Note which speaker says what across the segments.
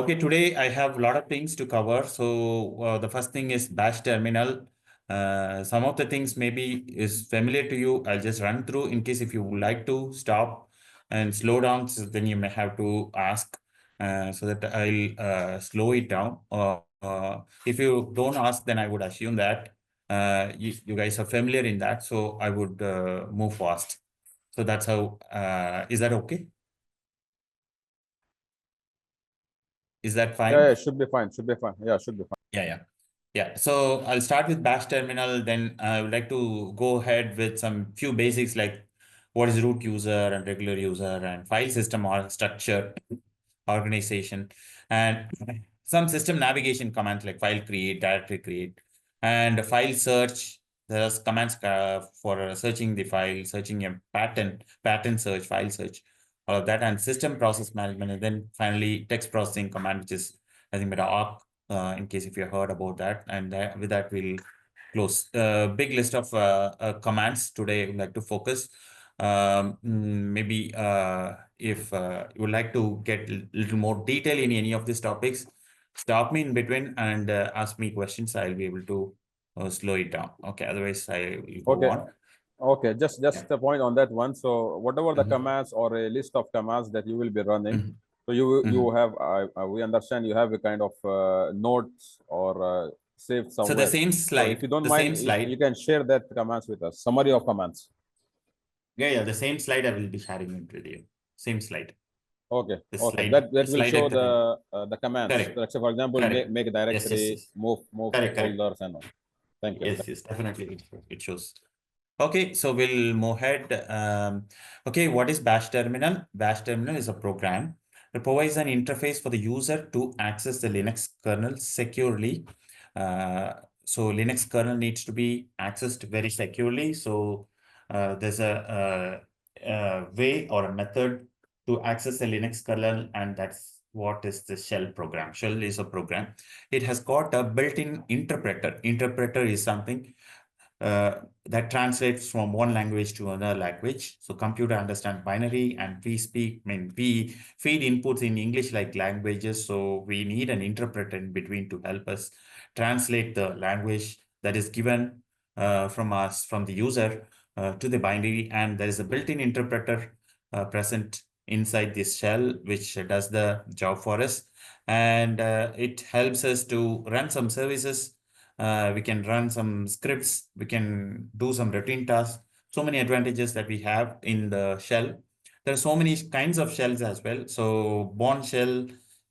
Speaker 1: Okay, today I have a lot of things to cover. So the first thing is Bash terminal. Some of the things maybe is familiar to you. I'll just run through in case if you would like to stop and slow down, so then you may have to ask so that I'll slow it down. If you don't ask, then I would assume that you guys are familiar in that. So I would move fast. So that's how, is that okay? Is that fine?
Speaker 2: Yeah, should be fine. Should be fine. Yeah, should be fine.
Speaker 1: Yeah. So I'll start with Bash terminal. Then I would like to go ahead with some few basics like what is root user and regular user and file system or structure, organization, and some system navigation commands like file create, directory create, and file search. There's commands for searching the file, searching a pattern search, file search, all of that, and system process management, and then finally text processing command, which is nothing but awk, in case if you heard about that. And with that, we'll close. Big list of commands today I would like to focus. Maybe if you would like to get a little more detail in any of these topics, stop me in between and ask me questions. I'll be able to slow it down. Okay, otherwise I will go on.
Speaker 2: Okay, just a point on that one. So whatever the commands or a list of commands that you will be running, so you have we understand you have a kind of notes or saved somewhere.
Speaker 1: So the same slide.
Speaker 2: So if you don't mind, you can share that commands with us. Summary of commands.
Speaker 1: Yeah, the same slide I will be sharing it with you. Same slide.
Speaker 2: Okay. That will show the commands.
Speaker 1: Correct.
Speaker 2: Let's say, for example, make a directory,
Speaker 1: yes.
Speaker 2: move
Speaker 1: Correct.
Speaker 2: folders and all. Thank you.
Speaker 1: Yes, definitely it shows. Okay, so we'll move ahead. Okay, what is Bash terminal? Bash terminal is a program that provides an interface for the user to access the Linux kernel securely. So Linux kernel needs to be accessed very securely. So there's a way or a method to access the Linux kernel, and that's what is the shell program. Shell is a program. It has got a built-in interpreter. Interpreter is something that translates from one language to another language. So computer understand binary, and we feed inputs in English like languages. So we need an interpreter in between to help us translate the language that is given from the user to the binary. And there is a built-in interpreter present inside this shell, which does the job for us. And it helps us to run some services. We can run some scripts, we can do some routine tasks. So many advantages that we have in the shell. There are so many kinds of shells as well. So Bourne shell,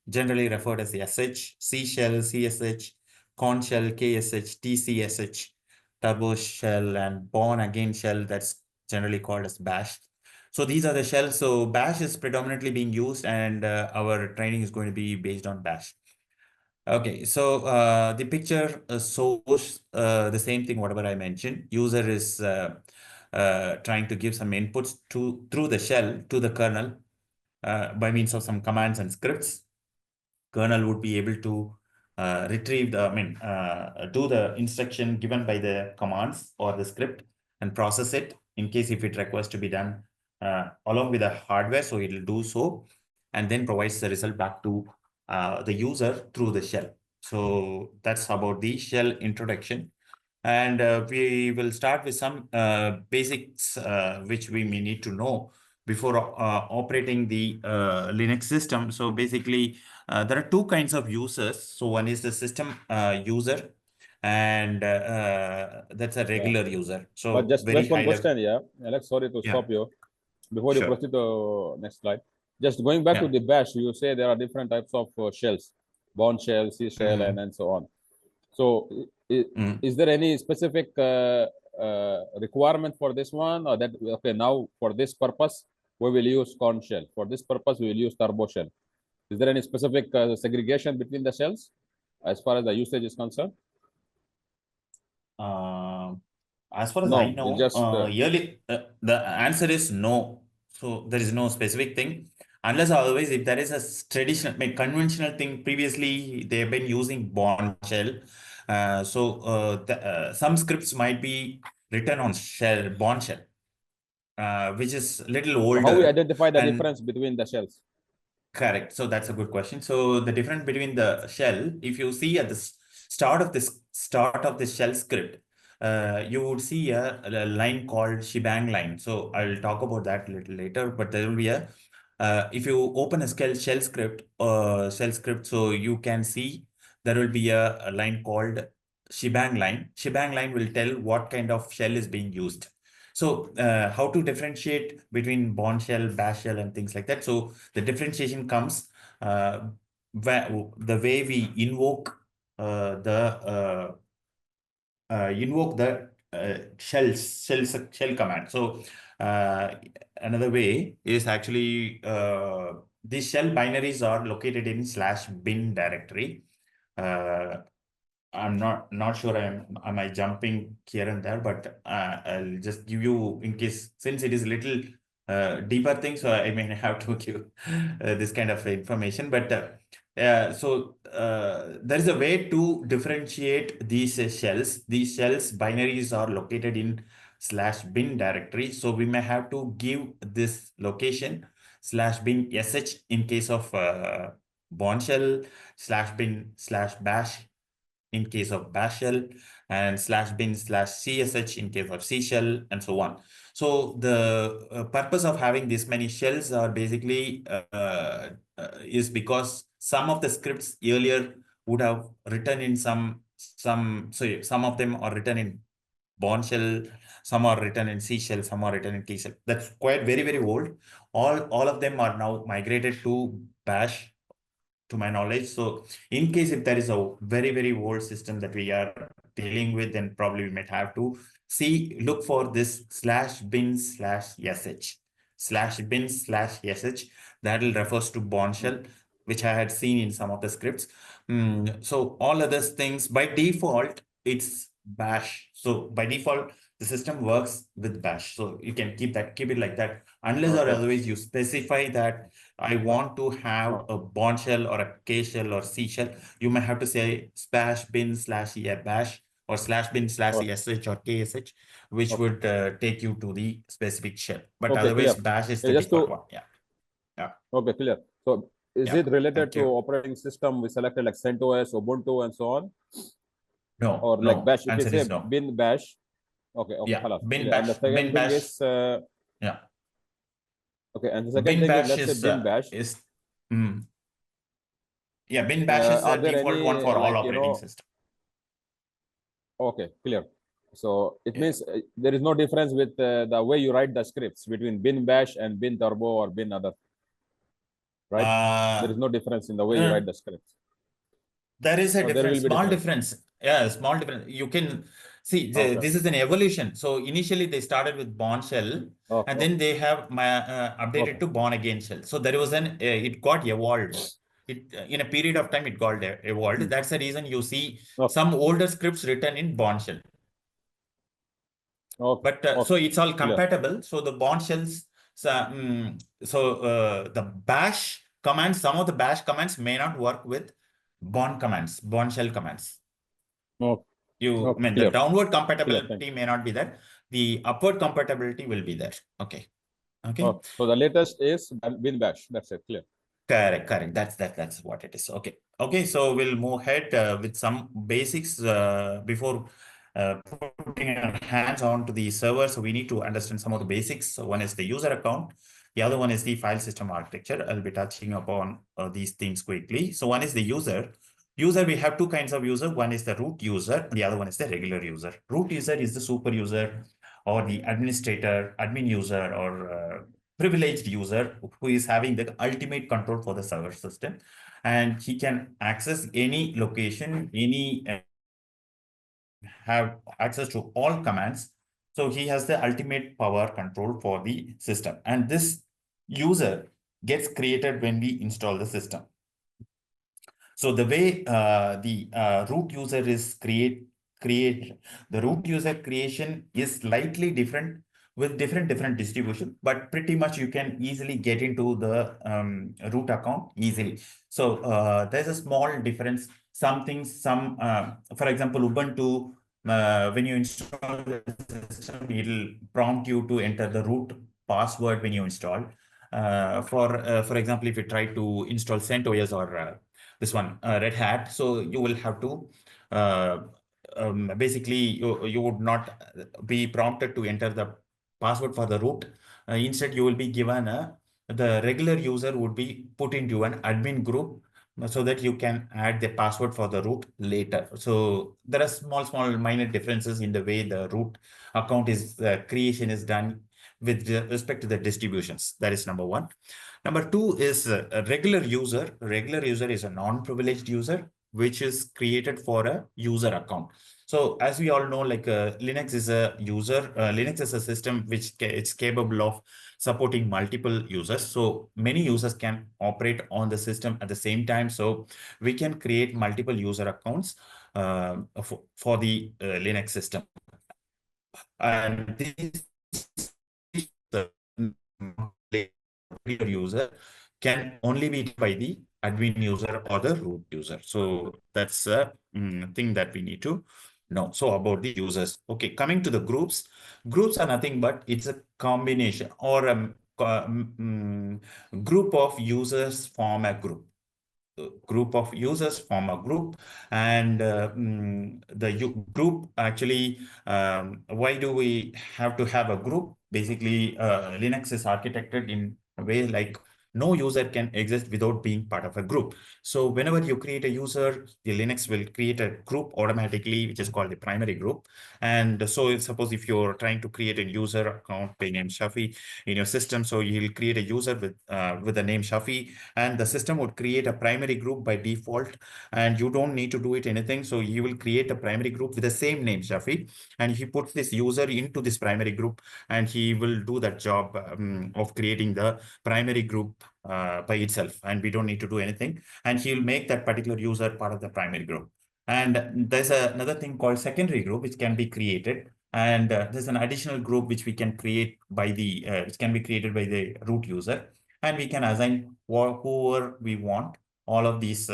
Speaker 1: generally referred as the SH, C shell, CSH, Corn shell, KSH, TCSH, Turbo shell, and Bourne again shell, that's generally called as Bash. So these are the shells. So Bash is predominantly being used, and our training is going to be based on Bash. Okay, so the picture shows the same thing, whatever I mentioned. User is trying to give some inputs through the shell to the kernel by means of some commands and scripts. Kernel would be able to retrieve do the instruction given by the commands or the script and process it in case if it requires to be done along with the hardware. So it will do so, and then provides the result back to the user through the shell. So that's about the shell introduction. And we will start with some basics which we may need to know before operating the Linux system. So basically, there are two kinds of users. So one is the system user, and that's a regular user. So
Speaker 2: but just one question, Alex, sorry to stop you. Before you proceed to next slide, just going back to the Bash, you say there are different types of shells, Bourne shell, C shell, and so on. So is there any specific requirement for this one, or that, okay, now for this purpose, we will use Corn shell. For this purpose, we will use Turbo shell. Is there any specific segregation between the shells as far as the usage is concerned?
Speaker 1: As far as I know, the answer is no. So there is no specific thing, unless otherwise if there is a traditional, conventional thing. Previously, they have been using Bourne shell. Some scripts might be written on Bourne shell, which is a little older.
Speaker 2: So how we identify the difference between the shells?
Speaker 1: Correct. So that's a good question. So the difference between the shell, if you see at the start of this shell script, you would see a line called shebang line. So I'll talk about that a little later, but there will be a if you open a shell script, so you can see there will be a line called shebang line. Shebang line will tell what kind of shell is being used. So how to differentiate between Bourne shell, bash shell, and things like that. So the differentiation comes the way we invoke the shell command. So another way is actually these shell binaries are located in /bin directory. I'm not sure am I jumping here and there, but I'll just give you in case, since it is a little deeper thing, so I may have to give this kind of information. But so there is a way to differentiate these shells. These shells binaries are located in /bin directory. So we may have to give this location /bin sh in case of Bourne shell, /bin/bash in case of bash shell, and /bin/csh in case of C shell, and so on. So the purpose of having this many shells are basically is because some of the scripts earlier would have written in some of them are written in Bourne shell, some are written in C shell, some are written in T shell. That's quite very old. All of them are now migrated to bash, to my knowledge. So in case if there is a very old system that we are dealing with, then probably we might have to look for this /bin/sh /bin/sh. That will refers to Bourne shell, which I had seen in some of the scripts. So all other things by default it's bash. So by default the system works with bash. So you can keep it like that, unless or otherwise you specify that I want to have a Bourne shell or a K shell or C shell. You may have to say /bin/bash or /bin/sh or ksh, which would take you to the specific shell. But otherwise,
Speaker 2: clear.
Speaker 1: bash is the default one. Yeah.
Speaker 2: Okay, clear. So is it related to operating system? We selected like CentOS, Ubuntu, and so on.
Speaker 1: No,
Speaker 2: or
Speaker 1: no.
Speaker 2: like bash. If you
Speaker 1: Answer
Speaker 2: say
Speaker 1: is no.
Speaker 2: bin bash, okay,
Speaker 1: Yeah, bin
Speaker 2: clear.
Speaker 1: bash.
Speaker 2: And the second
Speaker 1: Bin
Speaker 2: thing
Speaker 1: bash.
Speaker 2: is
Speaker 1: Yeah.
Speaker 2: okay, and the second
Speaker 1: Bin
Speaker 2: thing is
Speaker 1: bash
Speaker 2: let's say bin bash.
Speaker 1: Yeah, bin bash is the
Speaker 2: are there
Speaker 1: default
Speaker 2: any
Speaker 1: one for all
Speaker 2: like
Speaker 1: operating system.
Speaker 2: Okay, clear. So it means there is no difference with the way you write the scripts between bin bash and bin turbo or bin other, right? There is no difference in the way you write the scripts.
Speaker 1: There is a difference, small
Speaker 2: difference.
Speaker 1: difference. Yeah, small difference. You can see this is an evolution. So initially they started with Bourne shell, and then they have updated to Bourne again shell. So there was it got evolved. It in a period of time it got evolved. That's the reason you see some older scripts written in Bourne shell. But so it's all compatible. So the Bourne shells. The bash commands, some of the bash commands may not work with Bourne shell commands. I mean, the downward compatibility may not be there. The upward compatibility will be there. Okay.
Speaker 2: So the latest is bin bash. That's it. Clear.
Speaker 1: Correct. That's what it is. Okay. So we'll move ahead with some basics before putting our hands on to the server. So we need to understand some of the basics. So one is the user account. The other one is the file system architecture. I'll be touching upon these things quickly. So one is the user. We have two kinds of user. One is the root user. The other one is the regular user. Root user is the super user or the administrator, admin user, or privileged user who is having the ultimate control for the server system. And he can access any location, have access to all commands. So he has the ultimate power control for the system. And this user gets created when we install the system. So the way the root user is the root user creation is slightly different with different distribution, but pretty much you can easily get into the root account easily. So there's a small difference. Some things, for example, Ubuntu, when you install the system, it'll prompt you to enter the root password when you install. For example, if you try to install CentOS or this one Red Hat, so you will have to uh, basically you would not be prompted to enter the password for the root. Instead, you will be given the regular user would be put into an admin group so that you can add the password for the root later. So there are small minor differences in the way the root account is creation is done with respect to the distributions. That is number one. Number two is a regular user. Regular user is a non-privileged user, which is created for a user account. So as we all know, like Linux is a user, Linux is a system which it's capable of supporting multiple users. So many users can operate on the system at the same time. So we can create multiple user accounts for the Linux system. And this the user can only be by the admin user or the root user. So that's a thing that we need to know. So about the users. Okay, coming to the groups. Groups are nothing but it's a combination or a group of users form a group. Group of users form a group, and the group actually, why do we have to have a group? Basically, Linux is architected in a way like no user can exist without being part of a group. So whenever you create a user, the Linux will create a group automatically, which is called the primary group. And so suppose if you're trying to create a user account by name Shafi in your system, so you'll create a user with the name Shafi, and the system would create a primary group by default, and you don't need to do it anything. So you will create a primary group with the same name Shafi, and he puts this user into this primary group, and he will do that job of creating the primary group by itself, and we don't need to do anything, and he'll make that particular user part of the primary group. And there's another thing called secondary group which can be created, and there's an additional group which we can create by the which can be created by the root user, and we can assign whoever we want, all of these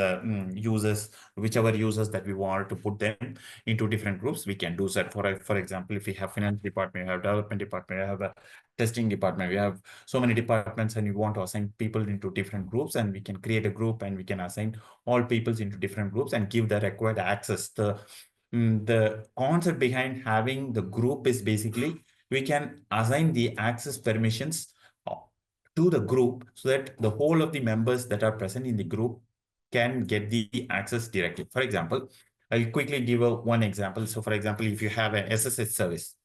Speaker 1: users, whichever users that we want to put them into different groups, we can do that. For example, if we have finance department, we have development department, we have a testing department, we have so many departments, and we want to assign people into different groups, and we can create a group and we can assign all peoples into different groups and give the required access. The concept behind having the group is basically we can assign the access permissions to the group so that the whole of the members that are present in the group can get the access directly. For example, I'll quickly give one example. So for example, if you have an SSH service,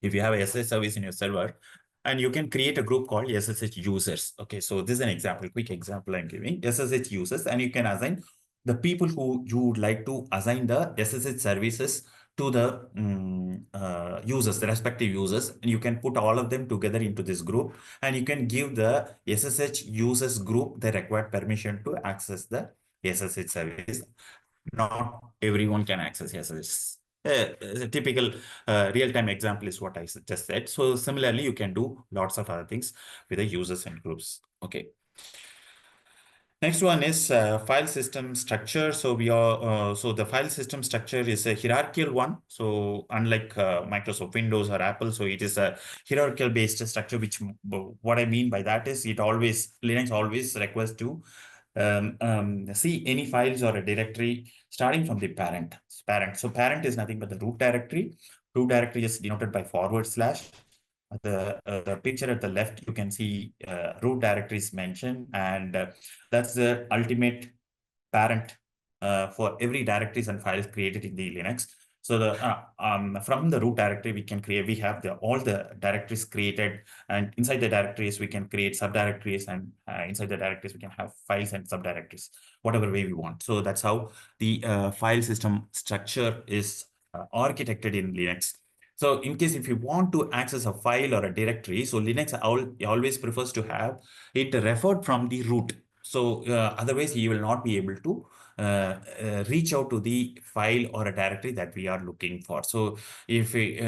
Speaker 1: if you have a SSH service in your server, and you can create a group called SSH users. Okay, so this is an example, quick example I'm giving, SSH users, and you can assign the people who you would like to assign the SSH services to the users, the respective users, and you can put all of them together into this group, and you can give the SSH users group the required permission to access the SSH service. Not everyone can access SSH. A typical real-time example is what I just said. So similarly, you can do lots of other things with the users and groups. Okay. Next one is file system structure. So so the file system structure is a hierarchical one. So unlike Microsoft Windows or Apple, so it is a hierarchical based structure, which what I mean by that is Linux always requests to see any files or a directory starting from the parent. So parent is nothing but the root directory. Root directory is denoted by /. The picture at the left, you can see root directory is mentioned, and that's the ultimate parent for every directories and files created in the Linux. So from the root directory, we have all the directories created, and inside the directories, we can create subdirectories, and inside the directories, we can have files and subdirectories, whatever way we want. So that's how the file system structure is architected in Linux. So in case if you want to access a file or a directory, so Linux always prefers to have it referred from the root. So otherwise, he will not be able to reach out to the file or a directory that we are looking for. So if he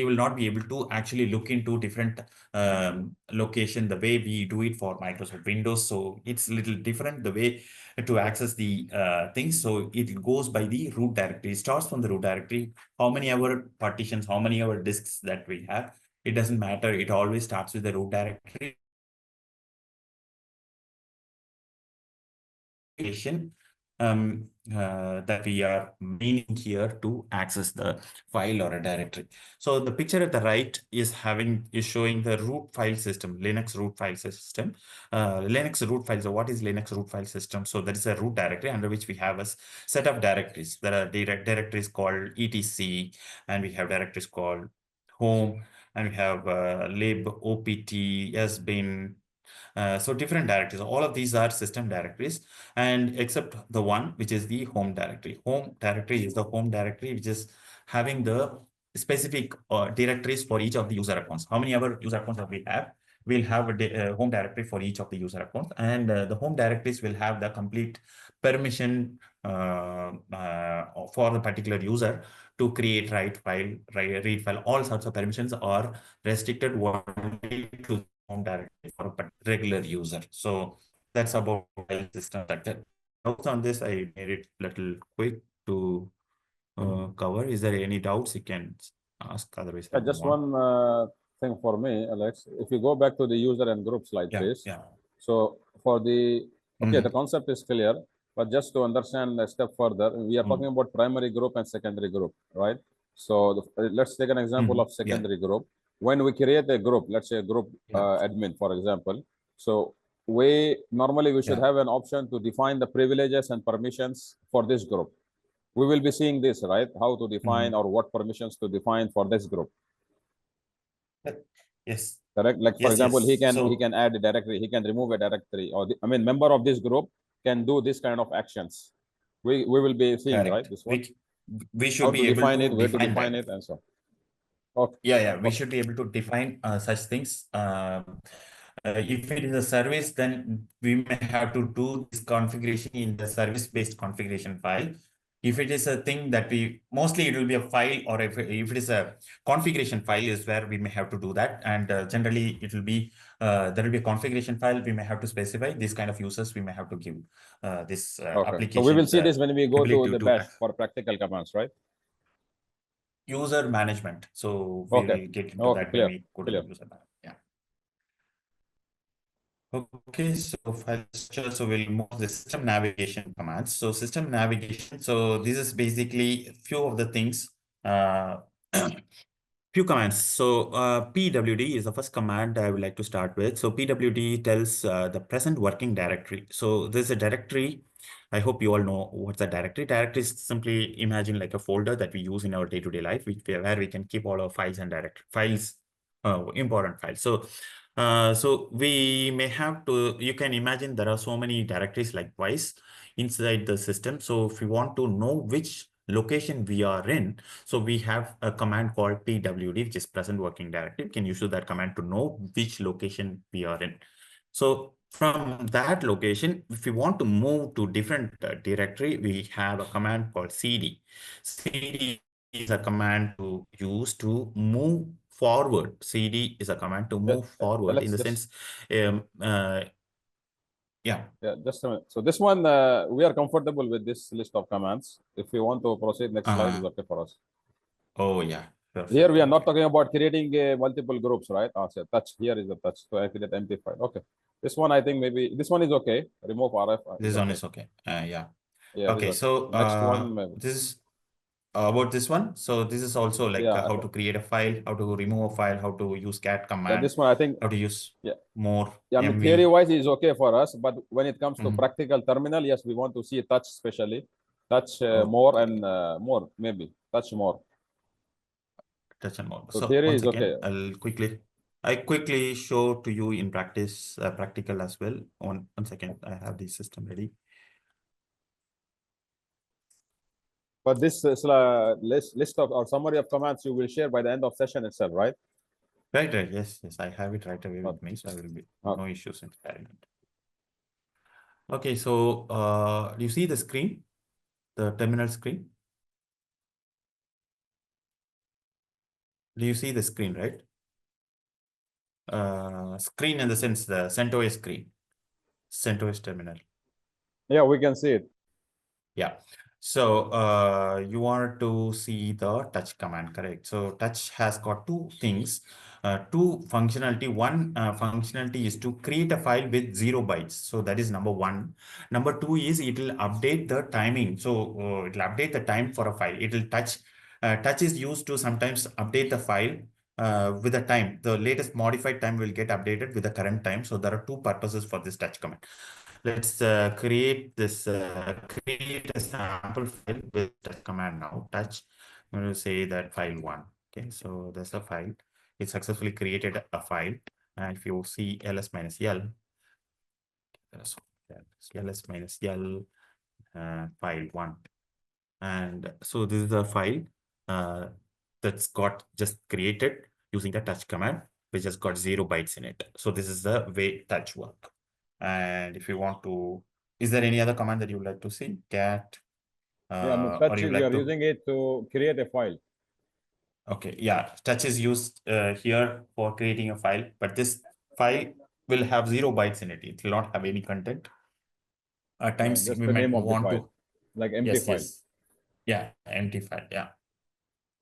Speaker 1: will not be able to actually look into different location the way we do it for Microsoft Windows. So it's a little different the way to access the things. So it goes by the root directory. It starts from the root directory. How many our partitions, how many our disks that we have, it doesn't matter. It always starts with the root directory. configuration that we are meaning here to access the file or a directory. So the picture at the right is showing the root file system, Linux root file system. Linux root files. So what is Linux root file system? So that is a root directory under which we have a set of directories. There are directories called etc, and we have directories called home, and we have lib, opt, sbin. So different directories, all of these are system directories, and except the one which is the home directory. Home directory is the home directory which is having the specific directories for each of the user accounts. How many other user accounts that we have? We'll have a home directory for each of the user accounts, and the home directories will have the complete permission for the particular user to create, write file, read file. All sorts of permissions are restricted only to home directory for a regular user. So that's about file system structure. Notes on this, I made it little quick to cover. Is there any doubts you can ask? Otherwise, I'll
Speaker 2: Just
Speaker 1: move on.
Speaker 2: one thing for me, Alex. If you go back to the user and group slide, please.
Speaker 1: Yeah.
Speaker 2: So for the the concept is clear, but just to understand a step further, we are talking about primary group and secondary group, right? So let's take an example of secondary group. When we create a group, let's say a group admin, for example. So we should have an option to define the privileges and permissions for this group. We will be seeing this, right? How to define or what permissions to define for this group.
Speaker 1: Yes.
Speaker 2: Correct. Like for example, he can add a directory, he can remove a directory, or member of this group can do this kind of actions. We will be seeing, right? This one.
Speaker 1: We should be able
Speaker 2: define
Speaker 1: to
Speaker 2: it, where to define it, and so.
Speaker 1: Okay. Yeah. We should be able to define such things. If it is a service, then we may have to do this configuration in the service-based configuration file. If it is a thing that mostly it will be a file, or if it is a configuration file is where we may have to do that. And generally it will be, there will be a configuration file. We may have to specify this kind of users. We may have to give this application.
Speaker 2: So we will see this when we go to the bash for practical commands, right?
Speaker 1: User management. So we will get into that when we go to the user management. Yeah. Okay, so file structure, so we'll move the system navigation commands. So system navigation, so this is basically a few of the things, few commands. So pwd is the first command I would like to start with. So pwd tells the present working directory. So there's a directory. I hope you all know what's a directory. Directory is simply imagine like a folder that we use in our day-to-day life, where we can keep all our files and important files. So we may have to, you can imagine there are so many directories likewise inside the system. So if we want to know which location we are in, so we have a command called pwd, which is present working directory. We can use that command to know which location we are in. So from that location, if we want to move to different directory, we have a command called cd. Cd is a command to use to move forward. cd is a command to move forward in the sense,
Speaker 2: just a minute. So this one, we are comfortable with this list of commands. If we want to proceed, next slide is okay for us.
Speaker 1: Oh yeah. Perfect.
Speaker 2: Here we are not talking about creating multiple groups, right? So touch, here is the touch. So I create empty file. Okay. This one, I think maybe this one is okay. Remove RF.
Speaker 1: This one is okay.
Speaker 2: Yeah.
Speaker 1: Okay. So
Speaker 2: next one, maybe.
Speaker 1: This is about this one. So this is also like how to create a file, how to remove a file, how to use cat command.
Speaker 2: This one I think
Speaker 1: how to use more.
Speaker 2: I mean, theory wise is okay for us, but when it comes to practical terminal, yes, we want to see touch, especially touch more and more, maybe touch more.
Speaker 1: Touch and more.
Speaker 2: So theory is okay.
Speaker 1: I quickly show to you in practice, practical as well. One second, I have the system ready.
Speaker 2: But this list of or summary of commands you will share by the end of session itself, right?
Speaker 1: Right. Yes. I have it right away with me, so I will be no issues in carrying it. Okay, so do you see the screen, the terminal screen? Do you see the screen, right? Screen in the sense the CentOS screen, CentOS terminal.
Speaker 2: Yeah, we can see it.
Speaker 1: Yeah. So you want to see the touch command, correct? So touch has got two things, two functionality. One functionality is to create a file with 0 bytes. So that is number one. Number two is it will update the timing. So it will update the time for a file. It will touch. Touch is used to sometimes update the file with the time. The latest modified time will get updated with the current time. So there are two purposes for this touch command. Let's create a sample file with touch command now. Touch, I'm going to say that file one. Okay, so there's a file. It successfully created a file. And if you see ls minus l, so ls minus l file one. And so this is the file that's got just created using the touch command, which has got 0 bytes in it. So this is the way touch work. And if you want to, is there any other command that you would like to see? Cat,
Speaker 2: Yeah, I mean,
Speaker 1: or
Speaker 2: touch
Speaker 1: you
Speaker 2: is
Speaker 1: like
Speaker 2: you are
Speaker 1: to?
Speaker 2: using it to create a file.
Speaker 1: Okay, yeah, touch is used here for creating a file, but this file will have 0 bytes in it. It will not have any content. At times
Speaker 2: Just
Speaker 1: we
Speaker 2: the
Speaker 1: might
Speaker 2: name of the
Speaker 1: want
Speaker 2: file,
Speaker 1: to,
Speaker 2: like empty
Speaker 1: yes,
Speaker 2: file.
Speaker 1: yes, yeah, empty file, yeah.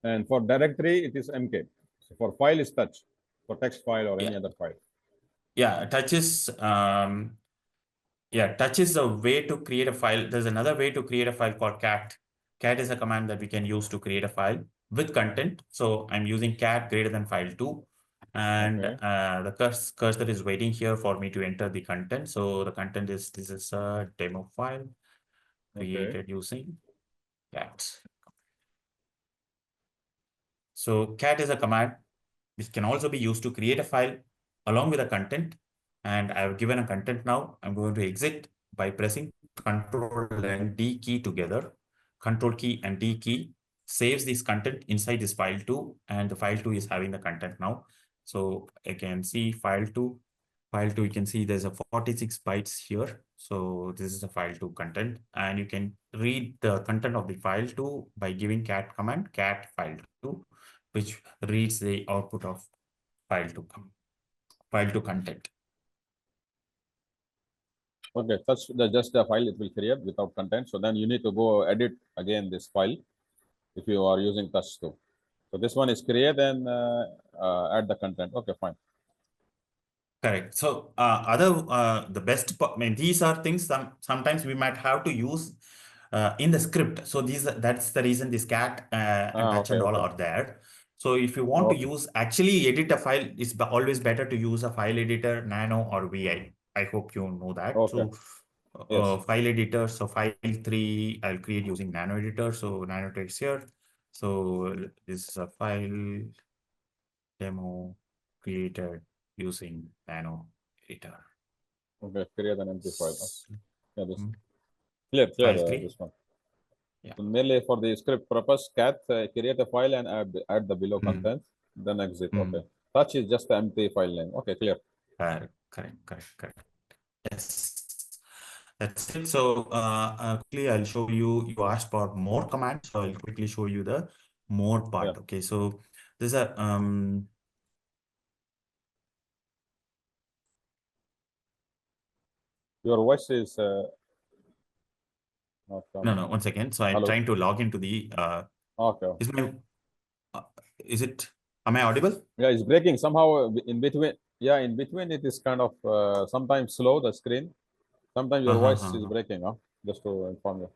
Speaker 2: And for directory, it is mk. So for file is touch, for text file or any
Speaker 1: Yeah.
Speaker 2: other file.
Speaker 1: Yeah, touch is touch is a way to create a file. There's another way to create a file called cat. Cat is a command that we can use to create a file with content. So I'm using cat greater than file2. And
Speaker 2: Okay.
Speaker 1: the cursor is waiting here for me to enter the content. So the content is, this is a demo file created using cat. So cat is a command which can also be used to create a file along with a content. And I've given a content now. I'm going to exit by pressing Control and D key together. Control key and D key saves this content inside this file 2, and the file 2 is having the content now. So I can see file 2. File 2, you can see there's a 46 bytes here. So this is a file 2 content, and you can read the content of the file 2 by giving cat command, cat file 2, which reads the output of file to content.
Speaker 2: Okay, that's just the file it will create without content. So then you need to go edit again this file if you are using touch too. So this one is create and add the content. Okay, fine.
Speaker 1: Correct. So the best, I mean, these are things sometimes we might have to use in the script. So that's the reason this cat and touch
Speaker 2: Okay,
Speaker 1: and all
Speaker 2: okay.
Speaker 1: are there. So if you want to use, actually edit a file, it's always better to use a file editor, Nano or VI. I hope you know that.
Speaker 2: Okay.
Speaker 1: So
Speaker 2: Yes.
Speaker 1: file editor, so file 3, I'll create using Nano editor. So Nano text here. So this is a file demo created using Nano editor.
Speaker 2: Okay, create an empty file. Okay. Yeah, this clear
Speaker 1: File 3.
Speaker 2: this one.
Speaker 1: Yeah.
Speaker 2: So merely for the script purpose, cat create a file and add the below content, then exit. Okay. Touch is just the empty file name. Okay, clear.
Speaker 1: Correct. Yes, that's it. So quickly I'll show you. You asked for more commands, so I'll quickly show you the more part.
Speaker 2: Yeah.
Speaker 1: Okay, so there's a
Speaker 2: Your voice is not coming.
Speaker 1: no, 1 second. So I'm
Speaker 2: Hello.
Speaker 1: trying to log into the
Speaker 2: Okay.
Speaker 1: is it, am I audible?
Speaker 2: Yeah, it's breaking somehow in between. Yeah, in between it is kind of sometimes slow the screen. Sometimes your voice is breaking, huh? Just to inform you.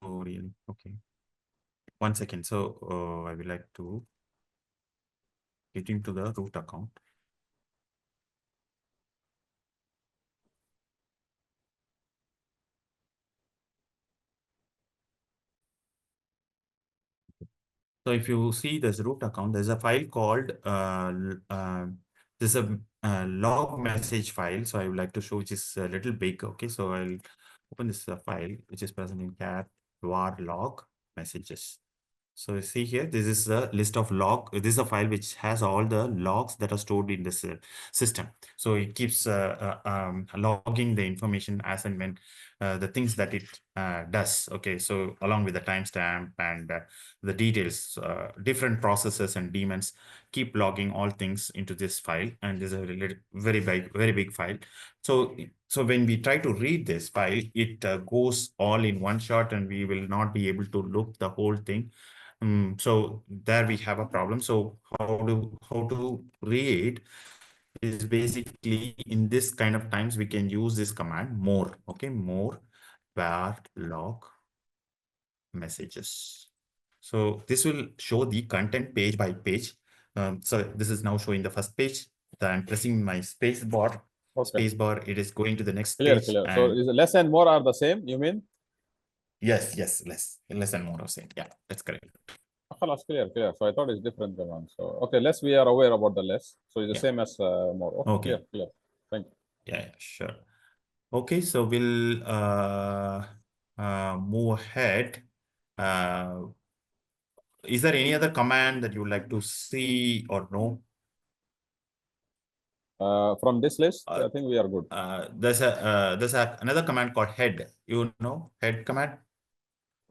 Speaker 1: Oh, really? Okay. 1 second. So I would like to get into the root account. So if you see this root account, there's a file called there's a log message file. So I would like to show, which is a little big. Okay, so I'll open this file, which is present in cat var log messages. So you see here, this is a list of log. This is a file which has all the logs that are stored in this system. So it keeps logging the information as and when the things that it does. Okay, so along with the timestamp and the details, different processes and daemons keep logging all things into this file, and this is a very big file. So when we try to read this file, it goes all in one shot, and we will not be able to look the whole thing. So there we have a problem. So how to read is basically in this kind of times we can use this command more. Okay, more var log messages. So this will show the content page by page. So this is now showing the first page. I'm pressing my space bar.
Speaker 2: Okay.
Speaker 1: Space bar, it is going to the next
Speaker 2: Clear,
Speaker 1: page.
Speaker 2: clear. So is less and more are the same, you mean?
Speaker 1: Yes, less and more of same. Yeah, that's correct.
Speaker 2: Clear. So I thought it's different the one. So okay, less we are aware about the less. So it's the same as more. Okay, clear. Thank you.
Speaker 1: Yeah, sure. Okay, so we'll move ahead. Is there any other command that you would like to see or know?
Speaker 2: From this list, I think we are good.
Speaker 1: There's another command called head. You know, head command.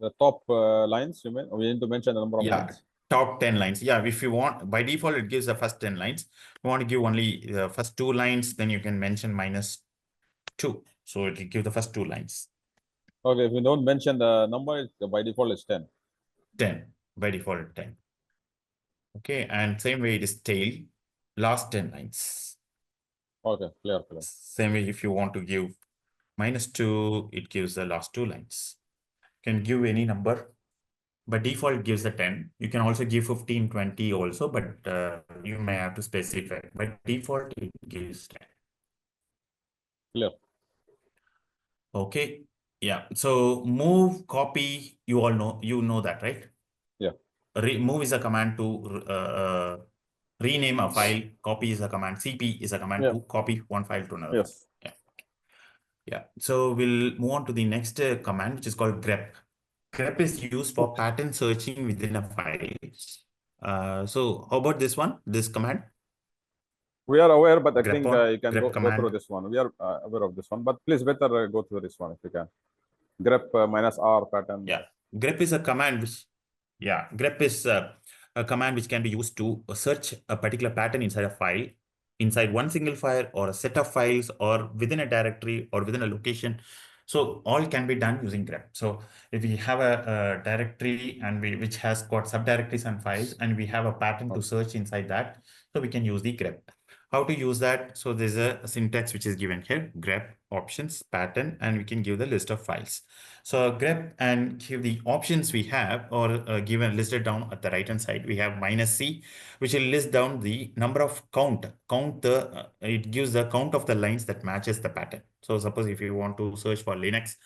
Speaker 2: The top lines, you mean? We need to mention the number of lines.
Speaker 1: Top 10 lines. Yeah, if you want, by default, it gives the first 10 lines. If you want to give only the first 2 lines, then you can mention -2. So it will give the first 2 lines.
Speaker 2: Okay, if we don't mention the number, by default it's 10.
Speaker 1: 10. By default, 10. Okay, and same way it is tail, last 10 lines.
Speaker 2: Okay, clear.
Speaker 1: Same way if you want to give -2, it gives the last 2 lines. You can give any number. By default, it gives the 10. You can also give 15, 20 also, but you may have to specify. By default, it gives 10.
Speaker 2: Clear.
Speaker 1: Okay. Yeah. So move, copy, you all know, that, right?
Speaker 2: Yeah.
Speaker 1: Move is a command to rename a file. Copy is a command. CP is a command to copy one file to another.
Speaker 2: Yes.
Speaker 1: Yeah. So we'll move on to the next command, which is called grep. Grep is used for pattern searching within a file. So how about this one, this command?
Speaker 2: We are aware, but I think you can go through this one. We are aware of this one, but please better go through this one if you can. Grep -r pattern.
Speaker 1: Yeah. Grep is a command which, grep is a command which can be used to search a particular pattern inside a file, inside one single file or a set of files or within a directory or within a location. So all can be done using grep. So if we have a directory and which has got subdirectories and files, and we have a pattern to search inside that, so we can use the grep. How to use that? So there's a syntax which is given here: grep options pattern, and we can give the list of files. So grep and give the options we have, or given listed down at the right hand side. We have -c, which will list down the number of it gives the count of the lines that matches the pattern. So suppose if you want to search for Linux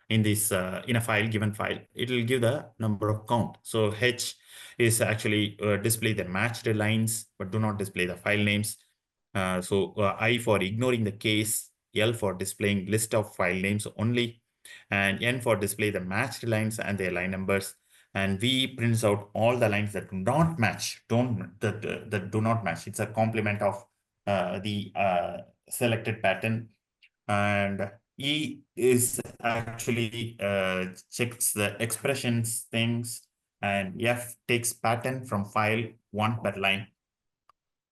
Speaker 1: in this in a given file, it will give the number of count. So h is actually display the matched lines, but do not display the file names. I for ignoring the case, L for displaying list of file names only, and N for display the matched lines and their line numbers, and V prints out all the lines that do not match, that do not match. It's a complement of the selected pattern. And E is actually checks the expressions things, and F takes pattern from file 1 per line,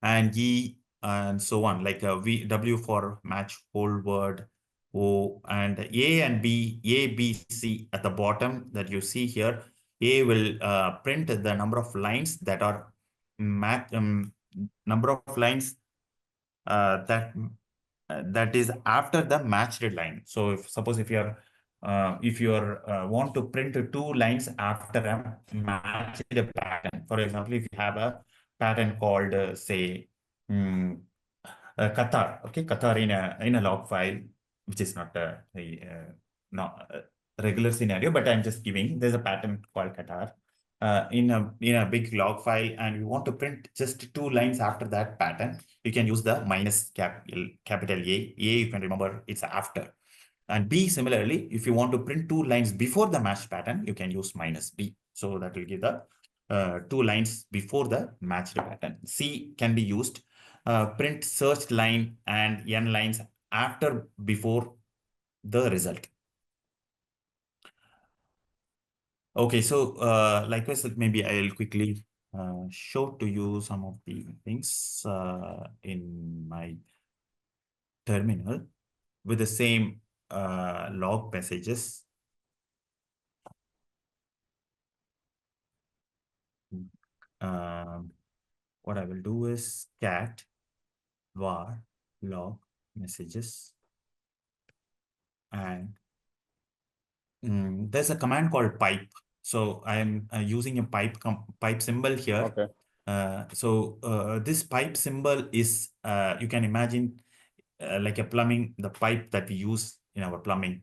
Speaker 1: and E and so on, like W for match whole word, O, and A and B, A, B, C at the bottom that you see here. A will print the number of lines that are number of lines that is after the matched line. So if suppose if you're want to print 2 lines after a matched pattern, for example, if you have a pattern called say Qatar, okay, Qatar in a log file, which is not a regular scenario, but I'm just giving. There's a pattern called Qatar in a big log file, and we want to print just 2 lines after that pattern. You can use the capital A. You can remember it's after. And B, similarly, if you want to print 2 lines before the matched pattern, you can use -B. So that will give the 2 lines before the matched pattern. C can be used print searched line and N lines after before the result. Okay, so likewise, maybe I'll quickly show to you some of the things in my terminal with the same log messages. What I will do is cat var log messages, and there's a command called pipe. So I'm using a pipe symbol here.
Speaker 2: Okay.
Speaker 1: This pipe symbol is, you can imagine like a plumbing, the pipe that we use in our plumbing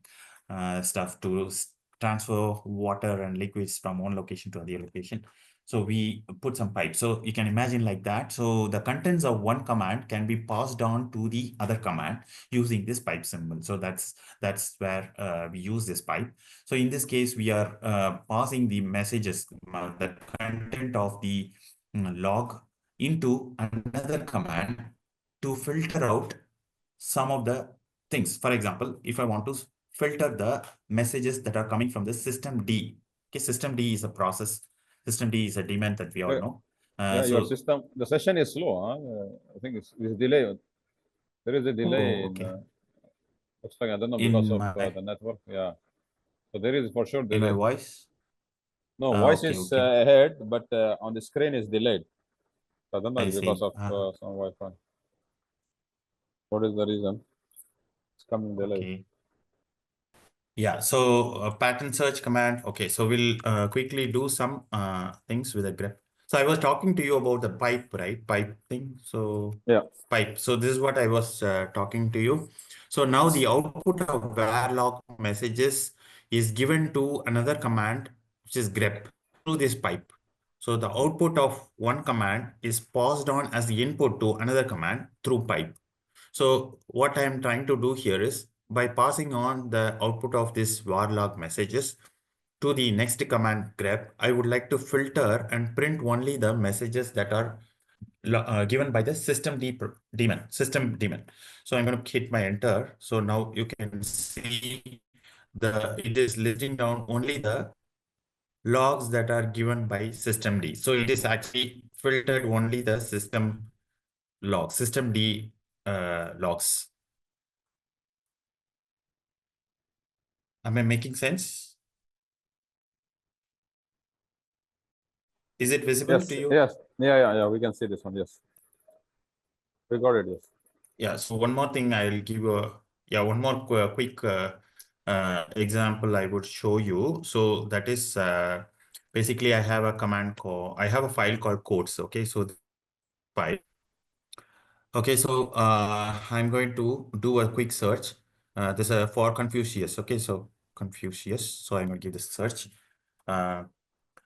Speaker 1: stuff to transfer water and liquids from one location to another location. So we put some pipe. So you can imagine like that. So the contents of one command can be passed on to the other command using this pipe symbol. So that's where we use this pipe. So in this case, we are passing the messages, the content of the log into another command to filter out some of the things. For example, if I want to filter the messages that are coming from the system D. Okay, system D is a process. System D is a daemon that we all know.
Speaker 2: Yeah, your system, the session is slow, huh? I think it's delay. There is a delay in,
Speaker 1: okay.
Speaker 2: looks like, I don't know,
Speaker 1: In
Speaker 2: because of
Speaker 1: my
Speaker 2: the network. Yeah. So there is for sure
Speaker 1: in my
Speaker 2: delay.
Speaker 1: voice.
Speaker 2: No, voice
Speaker 1: Okay,
Speaker 2: is
Speaker 1: okay.
Speaker 2: ahead, but on the screen is delayed. So I don't know,
Speaker 1: I
Speaker 2: it's because
Speaker 1: see.
Speaker 2: of some Wi-Fi. What is the reason? It's coming delayed.
Speaker 1: Okay. Yeah, so pattern search command. Okay, so we'll quickly do some things with a grep. So I was talking to you about the pipe, right? Pipe thing. So
Speaker 2: Yeah.
Speaker 1: pipe. So this is what I was talking to you. So now the output of varlog messages is given to another command, which is grep, through this pipe. So the output of one command is passed on as the input to another command through pipe. So what I'm trying to do here is by passing on the output of this varlog messages to the next command grep, I would like to filter and print only the messages that are given by the system daemon. So I'm going to hit my enter. So now you can see it is listing down only the logs that are given by systemd. So it is actually filtered only the system logs, systemd logs. Am I making sense? Is it visible
Speaker 2: Yes.
Speaker 1: to you?
Speaker 2: Yes. Yeah. We can see this one. Yes. We got it. Yes.
Speaker 1: Yeah. So one more thing, I'll give one more quick example I would show you. So that is basically I have a file called codes. Okay. So file. Okay. So I'm going to do a quick search. This is for Confucius. Okay. So Confucius. So I'm going to give this search.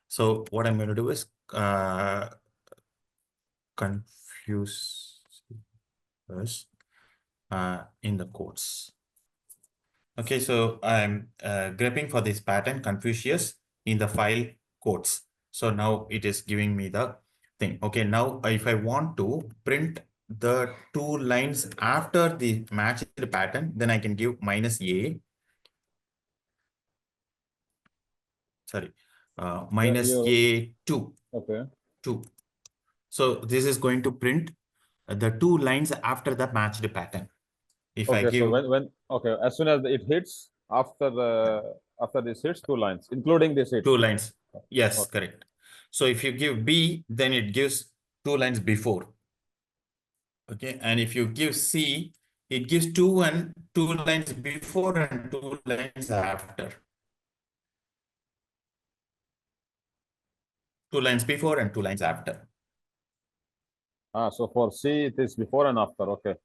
Speaker 1: So what I'm going to do is Confucius in the quotes. Okay, so I'm grepping for this pattern Confucius in the file quotes. So now it is giving me the thing. Okay, now if I want to print the two lines after the matched pattern, then I can give -a. Sorry, minus -a2.
Speaker 2: Okay.
Speaker 1: 2. So this is going to print the two lines after the matched pattern. If I
Speaker 2: Okay,
Speaker 1: give
Speaker 2: so when as soon as it hits, after this hits, two lines, including this hit.
Speaker 1: 2 lines, yes,
Speaker 2: Okay.
Speaker 1: correct. So if you give B, then it gives 2 lines before. Okay, and if you give C, it gives 2 lines before and 2 lines after. 2 lines before and 2 lines after.
Speaker 2: So for C, it is before and after. Okay.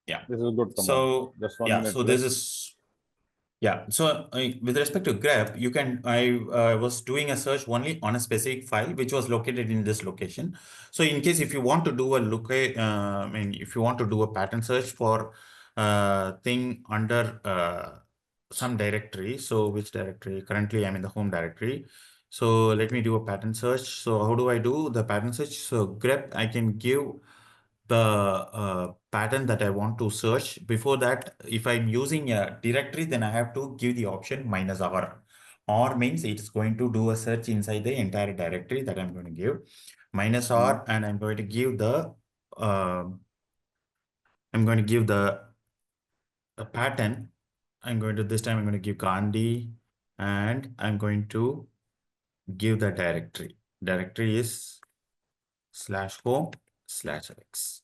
Speaker 1: Yeah.
Speaker 2: This is a good command.
Speaker 1: So
Speaker 2: Just 1
Speaker 1: yeah,
Speaker 2: minute,
Speaker 1: so
Speaker 2: please.
Speaker 1: this is yeah. So with respect to grep, you can, I was doing a search only on a specific file, which was located in this location. So in case if you want to do if you want to do a pattern search for thing under some directory. So which directory? Currently, I'm in the home directory. So let me do a pattern search. So how do I do the pattern search? So grep, I can give the pattern that I want to search. Before that, if I'm using a directory, then I have to give the option -r. or means it's going to do a search inside the entire directory that I'm going to give. Minus R, and I'm going to give the pattern. This time I'm going to give Gandhi, and I'm going to give the directory. Directory is /home/Alex.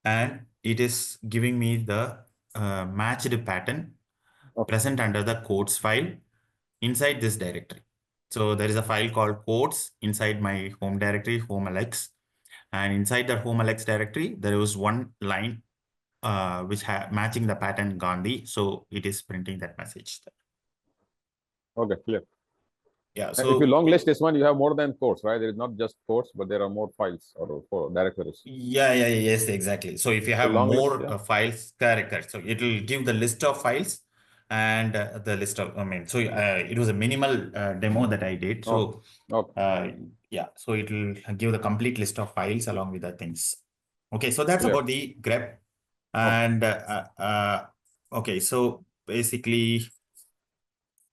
Speaker 1: And it is giving me the matched pattern present under the codes file inside this directory. So there is a file called codes inside my home directory, home Alex. And inside the home Alex directory, there was one line which matching the pattern Gandhi. So it is printing that message.
Speaker 2: Okay, clear.
Speaker 1: Yeah.
Speaker 2: So if you long list this one, you have more than codes, right? There is not just codes, but there are more files or directories.
Speaker 1: Yes, exactly. So if you have more files, correct. So it will give the list of files and the list of, so it was a minimal demo that I did. So yeah, so it will give the complete list of files along with the things. Okay, so that's about the grep. And okay, so basically,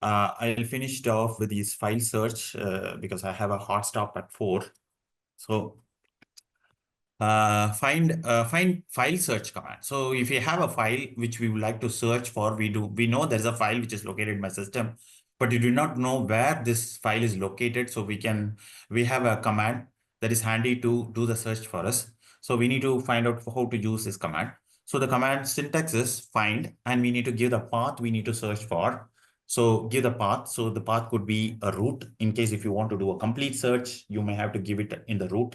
Speaker 1: I'll finish it off with this file search because I have a hard stop at 4. So find file search command. So if you have a file which we would like to search for, we know there's a file which is located in my system, but you do not know where this file is located. So we have a command that is handy to do the search for us. So we need to find out how to use this command. So the command syntax is find, and we need to give the path we need to search for. So give the path. So the path could be a root. In case if you want to do a complete search, you may have to give it in the root.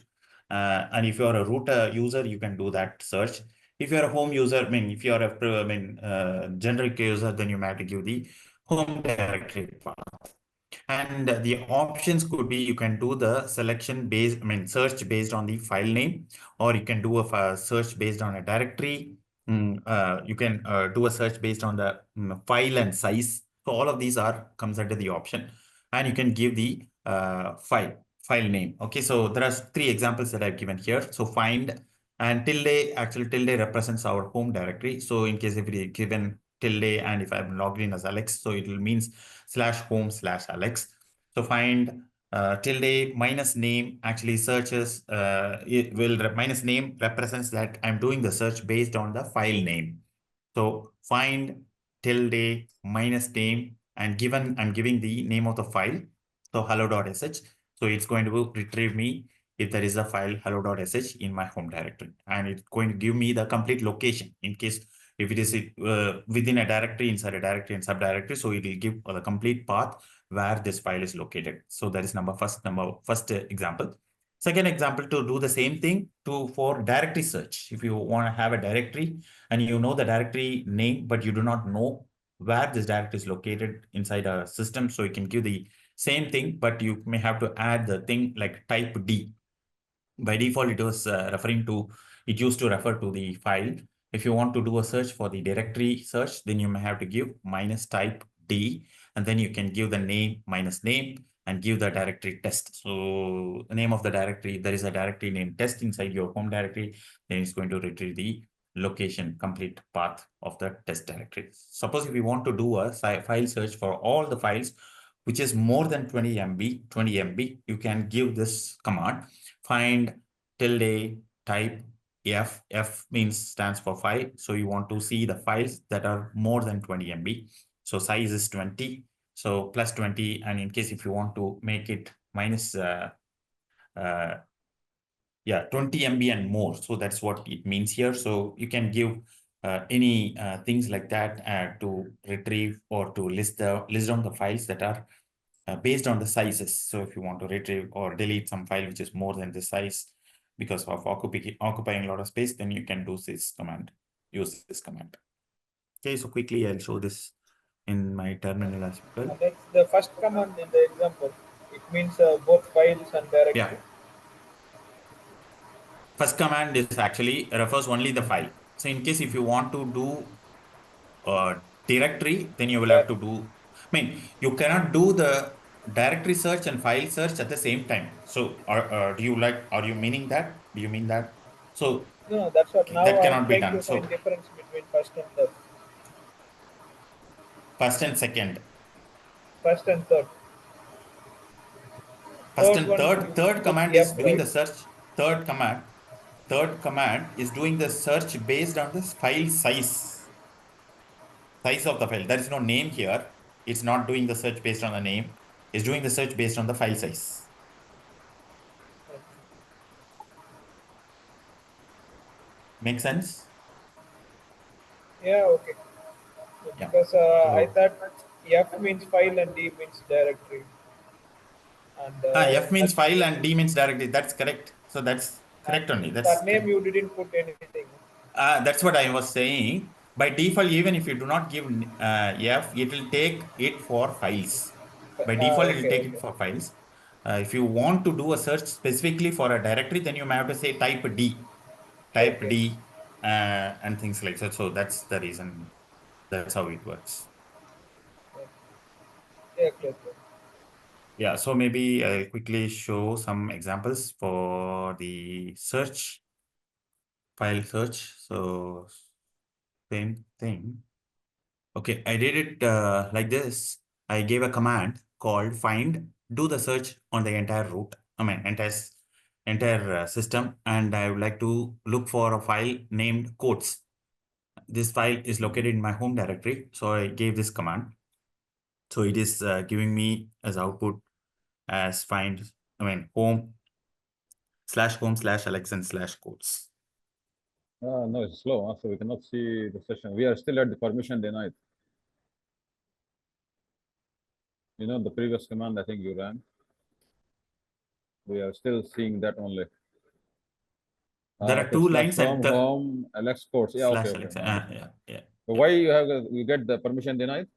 Speaker 1: And if you're a root user, you can do that search. If you're a home user, if you're a generic user, then you might have to give the home directory path. And the options could be, you can do the selection based, search based on the file name, or you can do a search based on a directory. You can do a search based on the file and size. So all of these comes under the option, and you can give the file name. Okay, so there are 3 examples that I've given here. So find and tilde represents our home directory. So in case if it is given tilde, and if I'm logged in as Alex, so it will means /home/Alex. So find tilde minus name actually searches, minus name represents that I'm doing the search based on the file name. So find tilde minus name, and I'm giving the name of the file. So hello.sh. So it's going to retrieve me if there is a file hello.sh in my home directory, and it's going to give me the complete location in case if it is within a directory, inside a directory and subdirectory. So it will give the complete path where this file is located. So that is first example. Second example, to do the same thing for directory search. If you want to have a directory and you know the directory name, but you do not know where this directory is located inside a system, so you can give the same thing, but you may have to add the thing like type D. By default, it used to refer to the file. If you want to do a search for the directory search, then you may have to give -type D, and then you can give the name -name and give the directory test. So the name of the directory, there is a directory named test inside your home directory, then it's going to retrieve the location, complete path of the test directory. Suppose if you want to do a file search for all the files, which is more than 20 MB, you can give this command, find tilde type F stands for file. So you want to see the files that are more than 20 MB. So size is 20. So plus 20. And in case if you want to make it minus 20 MB and more. So that's what it means here. So you can give any things like that to retrieve or to list down the files that are based on the sizes. So if you want to retrieve or delete some file which is more than the size because of occupying a lot of space, then you can use this command. Okay, so quickly I'll show this in my terminal as well.
Speaker 3: And that's the first command in the example. It means both files and directory.
Speaker 1: Yeah. First command is actually refers only the file. So in case if you want to do directory, then you will have to do, you cannot do the directory search and file search at the same time. So are you meaning that? Do you mean that? So
Speaker 3: no, that's what now
Speaker 1: that
Speaker 3: I'm
Speaker 1: cannot be
Speaker 3: trying
Speaker 1: done.
Speaker 3: to find difference between first and
Speaker 1: first and second.
Speaker 3: first and third.
Speaker 1: First and
Speaker 3: one,
Speaker 1: third
Speaker 3: put
Speaker 1: command is
Speaker 3: F,
Speaker 1: doing
Speaker 3: right?
Speaker 1: the search. Third command is doing the search based on this file size of the file. There is no name here. It's not doing the search based on the name. It's doing the search based on the file size. Make sense?
Speaker 3: Yeah, okay.
Speaker 1: Yeah.
Speaker 3: Because I
Speaker 1: So,
Speaker 3: thought F means file and D means directory. And
Speaker 1: F means file and D means directory. That's correct. So that's correct only. That's
Speaker 3: surname
Speaker 1: correct.
Speaker 3: you didn't put anything.
Speaker 1: That's what I was saying. By default, even if you do not give F, it will take it for files. By default, it will
Speaker 3: Okay,
Speaker 1: take it
Speaker 3: okay.
Speaker 1: for files. If you want to do a search specifically for a directory, then you may have to say type D,
Speaker 3: Okay.
Speaker 1: and things like that. So that's the reason. That's how it works.
Speaker 3: Yeah, clear, clear.
Speaker 1: Yeah, so maybe I'll quickly show some examples for the search, file search. So same thing. Okay, I did it like this. I gave a command called find, do the search on the entire root, entire system, and I would like to look for a file named quotes. This file is located in my home directory, so I gave this command. So it is giving me as output as find, home/alex/quotes.
Speaker 2: No, it's slow, so we cannot see the session. We are still at the permission denied. You know, the previous command I think you ran. We are still seeing that only.
Speaker 1: There are two lines
Speaker 2: from
Speaker 1: at the
Speaker 2: home Alex course. Yeah, okay, okay.
Speaker 1: /Alex. Yeah.
Speaker 2: So why you get the permission denied?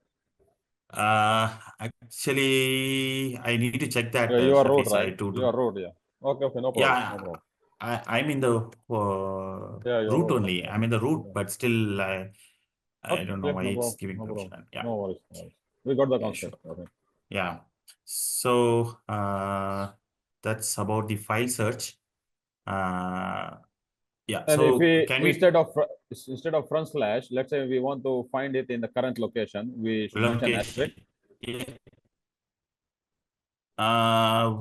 Speaker 1: Actually, I need to check that.
Speaker 2: Yeah, you are
Speaker 1: Shafi,
Speaker 2: road,
Speaker 1: so
Speaker 2: right? You are road, yeah. Okay, no problem.
Speaker 1: Yeah,
Speaker 2: No problem.
Speaker 1: I'm in the
Speaker 2: Yeah, you're
Speaker 1: root
Speaker 2: road.
Speaker 1: only. I'm in the root, but still, I don't know why
Speaker 2: No
Speaker 1: it's
Speaker 2: problem.
Speaker 1: giving
Speaker 2: No
Speaker 1: permission.
Speaker 2: problem.
Speaker 1: Yeah,
Speaker 2: No worries. No worries. We got the
Speaker 1: yeah, sure.
Speaker 2: concept. Okay.
Speaker 1: Yeah. So that's about the file search. Yeah.
Speaker 2: And
Speaker 1: So
Speaker 2: if we
Speaker 1: can we
Speaker 2: instead of front slash, let's say we want to find it in the current location, we should mention asterisk.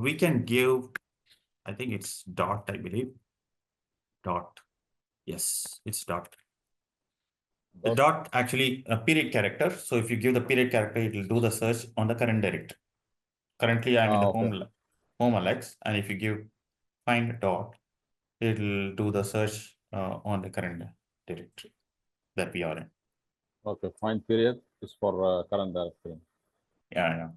Speaker 1: We can give, I think it's dot, I believe. Dot. Yes, it's dot. The dot actually a period character. So if you give the period character, it will do the search on the current directory. Currently, I'm in the home Alex, and if you give find dot, it will do the search on the current directory that we are in.
Speaker 2: Okay, find period is for current directory.
Speaker 1: Yeah.